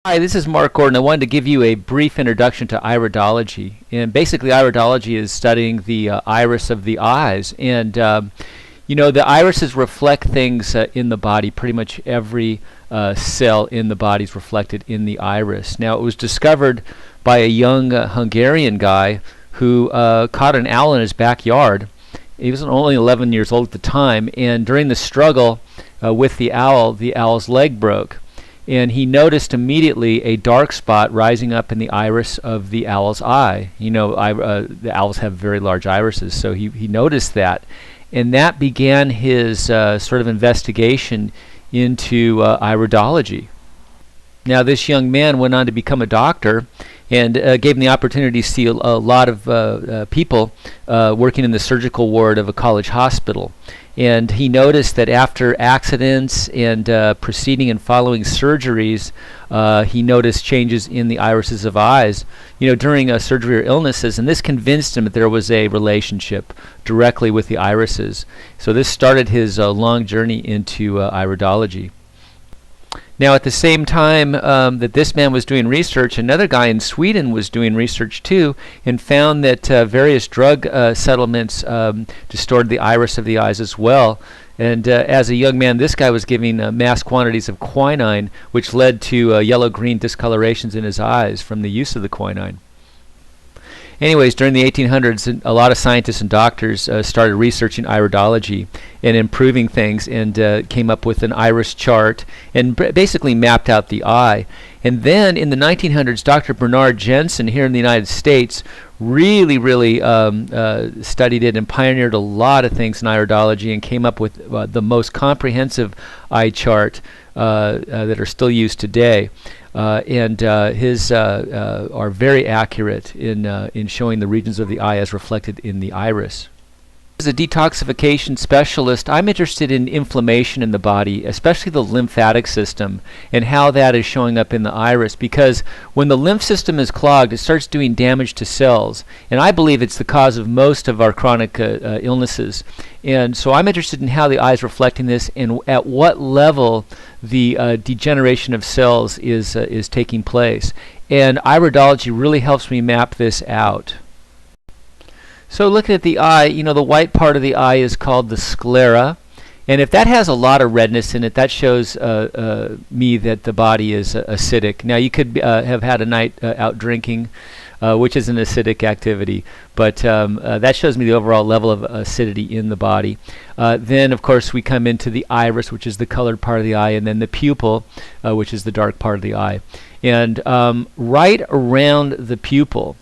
Hi, this is Mark Gordon. I wanted to give you a brief introduction to iridology. And basically, iridology is studying the iris of the eyes. And, the irises reflect things in the body. Pretty much every cell in the body is reflected in the iris. Now, it was discovered by a young Hungarian guy who caught an owl in his backyard. He was only 11 years old at the time. And during the struggle with the owl's leg broke. And he noticed immediately a dark spot rising up in the iris of the owl's eye. The owls have very large irises, so he noticed that. And that began his sort of investigation into iridology. Now, this young man went on to become a doctor and gave him the opportunity to see a lot of people working in the surgical ward of a college hospital. And he noticed that after accidents and preceding and following surgeries, he noticed changes in the irises of eyes, during surgery or illnesses. And this convinced him that there was a relationship directly with the irises. So this started his long journey into iridology. Now, at the same time that this man was doing research, another guy in Sweden was doing research too, and found that various drug settlements distorted the iris of the eyes as well. And as a young man, this guy was giving mass quantities of quinine, which led to yellow-green discolorations in his eyes from the use of the quinine. Anyways, during the 1800s, a lot of scientists and doctors started researching iridology and improving things, and came up with an iris chart and basically mapped out the eye. And then in the 1900s, Dr. Bernard Jensen here in the United States really studied it and pioneered a lot of things in iridology and came up with the most comprehensive eye chart that are still used today. His are very accurate in showing the regions of the eye as reflected in the iris. As a detoxification specialist, I'm interested in inflammation in the body, especially the lymphatic system, and how that is showing up in the iris, because when the lymph system is clogged, it starts doing damage to cells, and I believe it's the cause of most of our chronic illnesses. And so I'm interested in how the eye is reflecting this and at what level the degeneration of cells is taking place. And iridology really helps me map this out. So looking at the eye, the white part of the eye is called the sclera. And if that has a lot of redness in it, that shows me that the body is acidic. Now, you could have had a night out drinking, which is an acidic activity, but that shows me the overall level of acidity in the body. Then, of course, we come into the iris, which is the colored part of the eye, and then the pupil, which is the dark part of the eye. And right around the pupil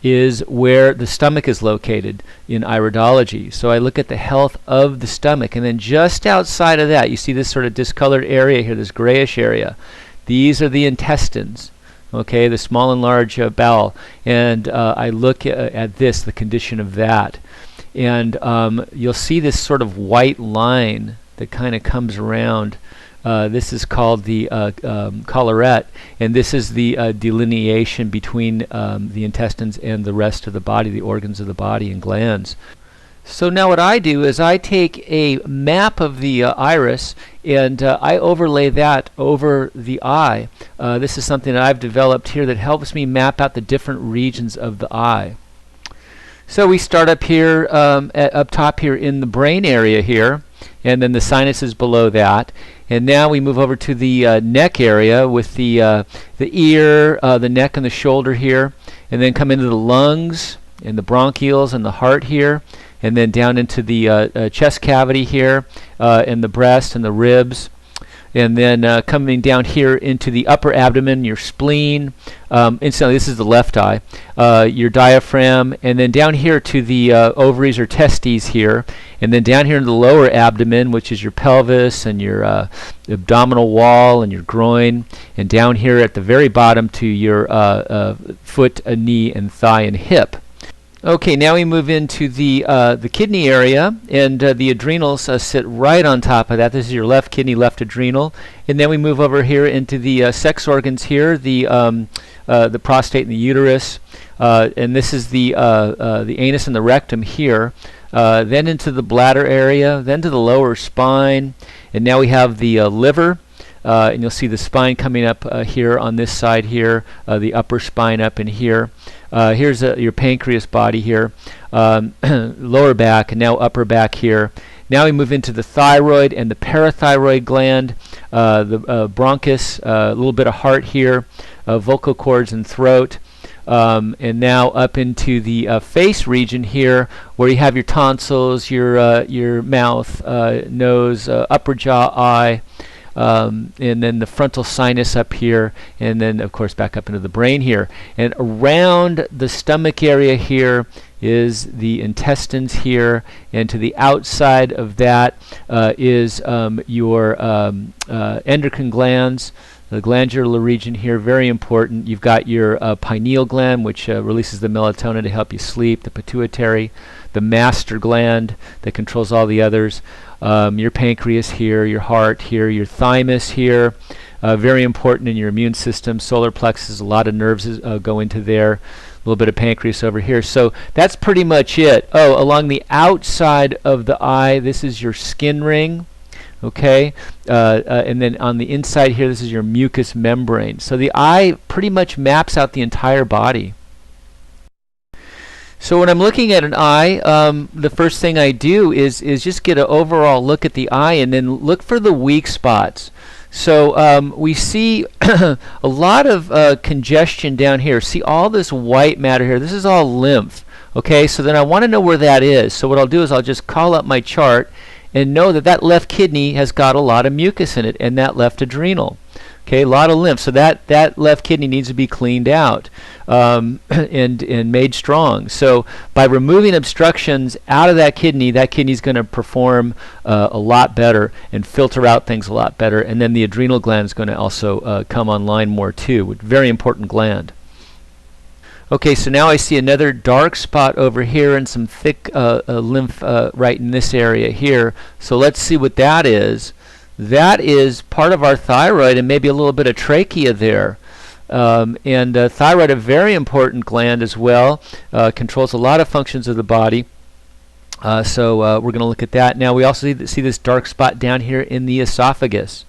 is where the stomach is located in iridology. So I look at the health of the stomach, and then just outside of that, you see this sort of discolored area here, this grayish area. These are the intestines, okay, the small and large bowel. And I look at this, the condition of that. And you'll see this sort of white line that kind of comes around. This is called the collarette, and this is the delineation between the intestines and the rest of the body, the organs of the body and glands. So now what I do is I take a map of the iris and I overlay that over the eye. This is something that I've developed here that helps me map out the different regions of the eye. So we start up here, up top here in the brain area here, and then the sinuses below that. And now we move over to the neck area with the ear, the neck and the shoulder here, and then come into the lungs and the bronchioles and the heart here, and then down into the chest cavity here, and the breast and the ribs. And then coming down here into the upper abdomen, your spleen. Incidentally, this is the left eye. Your diaphragm, and then down here to the ovaries or testes here, and then down here in the lower abdomen, which is your pelvis and your abdominal wall and your groin, and down here at the very bottom to your foot, knee, and thigh and hip. Okay, now we move into the kidney area, and the adrenals sit right on top of that. This is your left kidney, left adrenal, and then we move over here into the sex organs here, the prostate and the uterus, and this is the anus and the rectum here. Then into the bladder area, then to the lower spine, and now we have the liver, and you'll see the spine coming up here on this side here, the upper spine up in here. Here's your pancreas body here, lower back, and now upper back here. Now we move into the thyroid and the parathyroid gland, the bronchus, a little bit of heart here, vocal cords and throat. And now up into the face region here, where you have your tonsils, your mouth, nose, upper jaw, eye, and then the frontal sinus up here, and then of course back up into the brain here. And around the stomach area here is the intestines here, and to the outside of that is your endocrine glands. The glandular region here, very important. You've got your pineal gland, which releases the melatonin to help you sleep, the pituitary, the master gland that controls all the others, your pancreas here, your heart here, your thymus here, very important in your immune system, solar plexus, a lot of nerves go into there, a little bit of pancreas over here. So that's pretty much it. Oh, along the outside of the eye, this is your skin ring. Okay, and then on the inside here, this is your mucous membrane. So the eye pretty much maps out the entire body. So when I'm looking at an eye, the first thing I do is just get an overall look at the eye and then look for the weak spots. So we see a lot of congestion down here. See all this white matter here? This is all lymph. Okay, so then I want to know where that is. So what I'll do is I'll just call up my chart and know that that left kidney has got a lot of mucus in it, and that left adrenal. Okay, a lot of lymph. So that left kidney needs to be cleaned out and made strong. So by removing obstructions out of that kidney is going to perform a lot better and filter out things a lot better. And then the adrenal gland is going to also come online more too. Very important gland. Okay, so now I see another dark spot over here and some thick lymph right in this area here. So let's see what that is. That is part of our thyroid and maybe a little bit of trachea there. Thyroid, a very important gland as well, controls a lot of functions of the body. So we're going to look at that. Now we also see this dark spot down here in the esophagus.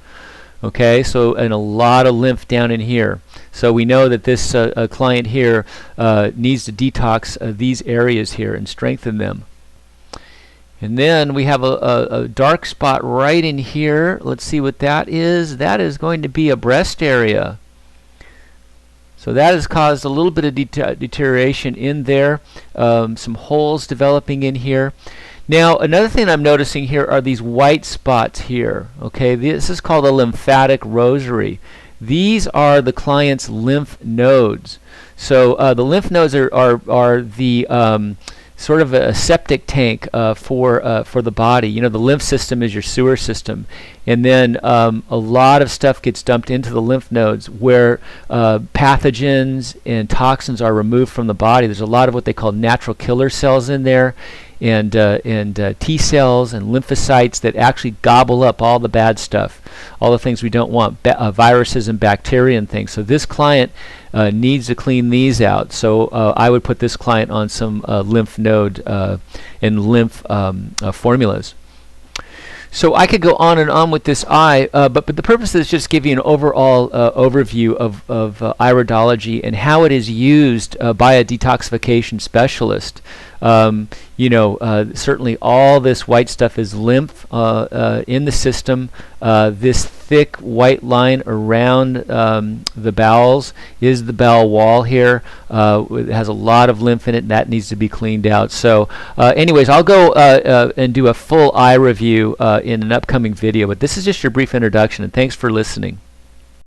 Okay, so and a lot of lymph down in here. So we know that this client here needs to detox these areas here and strengthen them. And then we have a dark spot right in here. Let's see what that is. That is going to be a breast area. So that has caused a little bit of deterioration in there. Some holes developing in here. Now, another thing I'm noticing here are these white spots here. Okay, this is called a lymphatic rosary. These are the client's lymph nodes. So the lymph nodes are the sort of a septic tank for the body. You know, the lymph system is your sewer system, and then a lot of stuff gets dumped into the lymph nodes where pathogens and toxins are removed from the body. There's a lot of what they call natural killer cells in there, and T cells and lymphocytes that actually gobble up all the bad stuff, all the things we don't want, viruses and bacteria and things. So this client needs to clean these out. So I would put this client on some lymph node and lymph formulas. So I could go on and on with this eye, but the purpose is just give you an overall overview of iridology and how it is used by a detoxification specialist. You know, certainly all this white stuff is lymph in the system. This thick white line around the bowels is the bowel wall here. It has a lot of lymph in it, and that needs to be cleaned out. So anyways, I'll go and do a full eye review in an upcoming video, but this is just your brief introduction, and thanks for listening.